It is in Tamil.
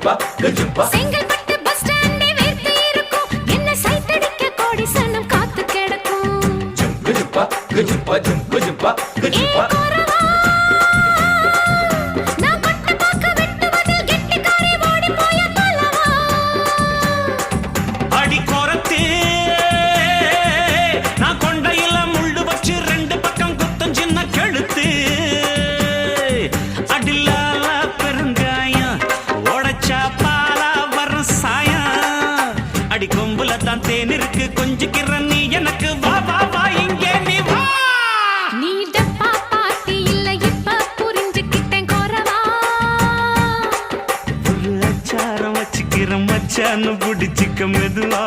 செங்கல்பட்டு பஸ் ஸ்டாண்டே வேர்த்து இருக்கும் என்ன சைத்தடிக்க கோடி சனம் காத்து கிடக்கும் நான் பட்ட பாக்க வெட்டுவதில் கெட்டிக்காரி ஓடி போய பலவா அடி கோரத்தே நான் கொண்டையில முள்ளு வச்சு ரெண்டு பக்கம் குத்தம் சின்ன கழுத்து அடிலால பெருங்காயம் உடைச்சா பாலா வரும் சாயம் அடி கொம்புல தான் தேன் இருக்கு கொஞ்சிக்கிற நீ எனக்கு வா வா வா இங்கே நீ வா நீ டப்பா பாட்டி இல்ல இப்ப புரிஞ்சுக்கிட்டேன் கோரவா ஒரு அச்சாரம் வச்சுக்கிற மச்சான்னு பிடிச்சிக்க மெதுவா